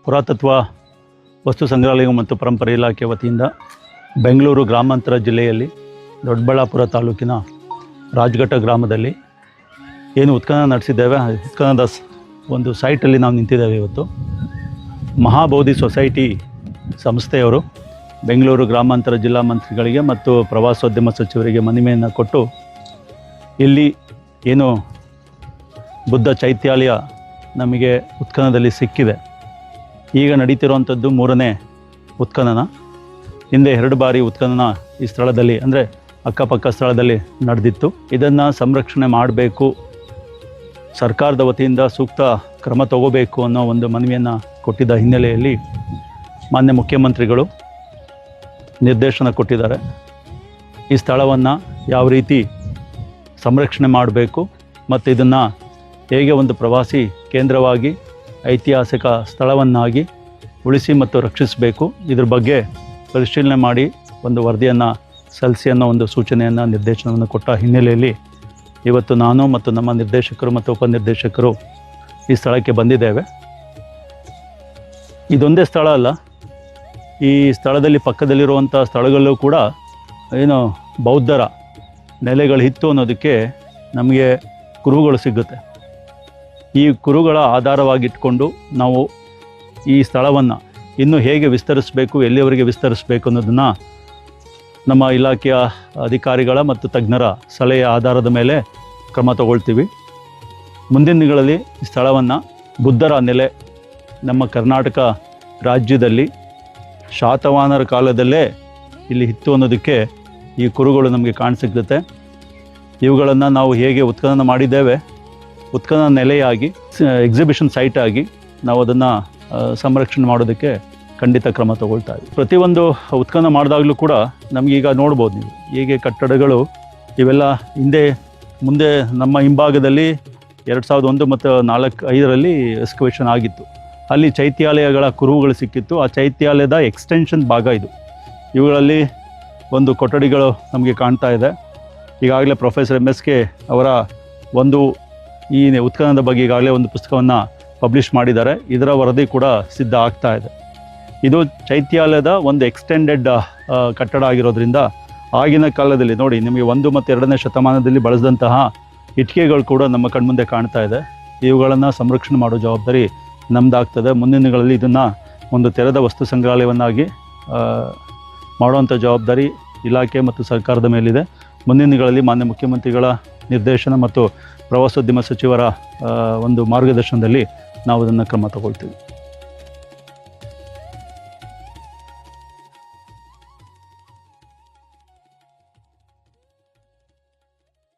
ಪುರಾತತ್ವ ವಸ್ತು ಸಂಗ್ರಹಾಲಯ ಮತ್ತು ಪರಂಪರೆ ಇಲಾಖೆ ವತಿಯಿಂದ ಬೆಂಗಳೂರು ಗ್ರಾಮಾಂತರ ಜಿಲ್ಲೆಯಲ್ಲಿ ದೊಡ್ಡಬಳ್ಳಾಪುರ ತಾಲೂಕಿನ ರಾಜಘಟ್ಟ ಗ್ರಾಮದಲ್ಲಿ ಏನು ಉತ್ಖನನ ನಡೆಸಿದ್ದೇವೆ, ಉತ್ಖನನದ ಒಂದು ಸೈಟಲ್ಲಿ ನಾವು ನಿಂತಿದ್ದೇವೆ. ಇವತ್ತು ಮಹಾಬೋಧಿ ಸೊಸೈಟಿ ಸಂಸ್ಥೆಯವರು ಬೆಂಗಳೂರು ಗ್ರಾಮಾಂತರ ಜಿಲ್ಲಾ ಮಂತ್ರಿಗಳಿಗೆ ಮತ್ತು ಪ್ರವಾಸೋದ್ಯಮ ಸಚಿವರಿಗೆ ಮನವಿಯನ್ನು ಕೊಟ್ಟು ಇಲ್ಲಿ ಏನು ಬುದ್ಧ ಚೈತ್ಯಾಲಯ ನಮಗೆ ಉತ್ಖನನದಲ್ಲಿ ಸಿಕ್ಕಿದೆ. ಈಗ ನಡೀತಿರುವಂಥದ್ದು 3ನೇ ಉತ್ಖನನ. ಹಿಂದೆ 2 ಬಾರಿ ಉತ್ಖನನ ಈ ಸ್ಥಳದಲ್ಲಿ ಅಂದರೆ ಅಕ್ಕಪಕ್ಕ ಸ್ಥಳದಲ್ಲಿ ನಡೆದಿತ್ತು. ಇದನ್ನು ಸಂರಕ್ಷಣೆ ಮಾಡಬೇಕು, ಸರ್ಕಾರದ ವತಿಯಿಂದ ಸೂಕ್ತ ಕ್ರಮ ತಗೋಬೇಕು ಅನ್ನೋ ಒಂದು ಮನವಿಯನ್ನು ಕೊಟ್ಟಿದ್ದ ಹಿನ್ನೆಲೆಯಲ್ಲಿ ಮಾನ್ಯ ಮುಖ್ಯಮಂತ್ರಿಗಳು ನಿರ್ದೇಶನ ಕೊಟ್ಟಿದ್ದಾರೆ. ಈ ಸ್ಥಳವನ್ನು ಯಾವ ರೀತಿ ಸಂರಕ್ಷಣೆ ಮಾಡಬೇಕು ಮತ್ತು ಇದನ್ನು ಹೇಗೆ ಒಂದು ಪ್ರವಾಸಿ ಕೇಂದ್ರವಾಗಿ ಐತಿಹಾಸಿಕ ಸ್ಥಳವನ್ನಾಗಿ ಉಳಿಸಿ ಮತ್ತು ರಕ್ಷಿಸಬೇಕು, ಇದ್ರ ಬಗ್ಗೆ ಪರಿಶೀಲನೆ ಮಾಡಿ ಒಂದು ವರದಿಯನ್ನು ಸಲ್ಲಿಸಿ ಅನ್ನೋ ಒಂದು ಸೂಚನೆಯನ್ನು ನಿರ್ದೇಶನವನ್ನು ಕೊಟ್ಟ ಹಿನ್ನೆಲೆಯಲ್ಲಿ ಇವತ್ತು ನಾನು ಮತ್ತು ನಮ್ಮ ನಿರ್ದೇಶಕರು ಮತ್ತು ಉಪನಿರ್ದೇಶಕರು ಈ ಸ್ಥಳಕ್ಕೆ ಬಂದಿದ್ದೇವೆ. ಇದೊಂದೇ ಸ್ಥಳ ಅಲ್ಲ, ಈ ಸ್ಥಳದಲ್ಲಿ ಪಕ್ಕದಲ್ಲಿರುವಂಥ ಸ್ಥಳಗಳಲ್ಲೂ ಕೂಡ ಏನು ಬೌದ್ಧರ ನೆಲೆಗಳಿತ್ತು ಅನ್ನೋದಕ್ಕೆ ನಮಗೆ ಕುರುಹುಗಳು ಸಿಗುತ್ತೆ. ಈ ಕುರುಗಳ ಆಧಾರವಾಗಿಟ್ಕೊಂಡು ನಾವು ಈ ಸ್ಥಳವನ್ನು ಇನ್ನೂ ಹೇಗೆ ವಿಸ್ತರಿಸಬೇಕು, ಎಲ್ಲಿಯವರೆಗೆ ವಿಸ್ತರಿಸಬೇಕು ಅನ್ನೋದನ್ನು ನಮ್ಮ ಇಲಾಖೆಯ ಅಧಿಕಾರಿಗಳ ಮತ್ತು ತಜ್ಞರ ಸಲಹೆಯ ಆಧಾರದ ಮೇಲೆ ಕ್ರಮ ತಗೊಳ್ತೀವಿ. ಮುಂದಿನ ದಿನಗಳಲ್ಲಿ ಈ ಸ್ಥಳವನ್ನು ಬುದ್ಧರ ನೆಲೆ ನಮ್ಮ ಕರ್ನಾಟಕ ರಾಜ್ಯದಲ್ಲಿ ಶಾತವಾಹನರ ಕಾಲದಲ್ಲೇ ಇಲ್ಲಿ ಇತ್ತು ಅನ್ನೋದಕ್ಕೆ ಈ ಕುರುಗಳು ನಮಗೆ ಕಾಣಸಿಗುತ್ತೆ. ಇವುಗಳನ್ನು ನಾವು ಹೇಗೆ ಉತ್ಖನನ ಮಾಡಿದ್ದೇವೆ, ಉತ್ಖನನ ನೆಲೆಯಾಗಿ ಎಕ್ಸಿಬಿಷನ್ ಸೈಟ್ ಆಗಿ ನಾವು ಅದನ್ನು ಸಂರಕ್ಷಣೆ ಮಾಡೋದಕ್ಕೆ ಖಂಡಿತ ಕ್ರಮ ತಗೊಳ್ತಾ ಇದ್ದೀವಿ. ಪ್ರತಿಯೊಂದು ಉತ್ಖನನ ಮಾಡಿದಾಗಲೂ ಕೂಡ ನಮಗೀಗ ನೋಡ್ಬೋದು ನೀವು ಹೇಗೆ ಕಟ್ಟಡಗಳು ಇವೆಲ್ಲ ಮುಂದೆ ನಮ್ಮ ಹಿಂಭಾಗದಲ್ಲಿ 2001 ಮತ್ತು 4-5ರಲ್ಲಿ ಎಕ್ಸ್ಕವೇಷನ್ ಆಗಿತ್ತು. ಅಲ್ಲಿ ಚೈತ್ಯಾಲಯಗಳ ಕುರುಹುಗಳು ಸಿಕ್ಕಿತ್ತು. ಆ ಚೈತ್ಯಾಲಯದ ಎಕ್ಸ್ಟೆನ್ಷನ್ ಭಾಗ ಇದು. ಇವುಗಳಲ್ಲಿ ಒಂದು ಕೊಠಡಿಗಳು ನಮಗೆ ಕಾಣ್ತಾ ಇದೆ. ಈಗಾಗಲೇ ಪ್ರೊಫೆಸರ್ MSK ಅವರ ಒಂದು ಈ ಉತ್ಖನನದ ಬಗ್ಗೆ ಈಗಾಗಲೇ ಒಂದು ಪುಸ್ತಕವನ್ನು ಪಬ್ಲಿಷ್ ಮಾಡಿದ್ದಾರೆ. ಇದರ ವರದಿ ಕೂಡ ಸಿದ್ಧ ಆಗ್ತಾ ಇದೆ. ಇದು ಚೈತ್ಯಾಲಯದ ಒಂದು ಎಕ್ಸ್ಟೆಂಡೆಡ್ ಕಟ್ಟಡ ಆಗಿರೋದ್ರಿಂದ ಆಗಿನ ಕಾಲದಲ್ಲಿ ನೋಡಿ ನಿಮಗೆ 1 ಮತ್ತು 2ನೇ ಶತಮಾನದಲ್ಲಿ ಬಳಸಿದಂತಹ ಇಟ್ಟಿಗೆಗಳು ಕೂಡ ನಮ್ಮ ಕಣ್ಮುಂದೆ ಕಾಣ್ತಾ ಇದೆ. ಇವುಗಳನ್ನು ಸಂರಕ್ಷಣೆ ಮಾಡೋ ಜವಾಬ್ದಾರಿ ನಮ್ಮದಾಗ್ತದೆ. ಮುಂದಿನ ದಿನಗಳಲ್ಲಿ ಇದನ್ನು ಒಂದು ತೆರೆದ ವಸ್ತು ಸಂಗ್ರಹಾಲಯವನ್ನಾಗಿ ಮಾಡುವಂಥ ಜವಾಬ್ದಾರಿ ಇಲಾಖೆ ಮತ್ತು ಸರ್ಕಾರದ ಮೇಲಿದೆ. ಮುಂದಿನ ದಿನಗಳಲ್ಲಿ ಮಾನ್ಯ ಮುಖ್ಯಮಂತ್ರಿಗಳ ನಿರ್ದೇಶನ ಮತ್ತು ಪ್ರವಾಸೋದ್ಯಮ ಸಚಿವರ ಒಂದು ಮಾರ್ಗದರ್ಶನದಲ್ಲಿ ನಾವು ಅದನ್ನು ಕ್ರಮ ತಗೊಳ್ತೀವಿ.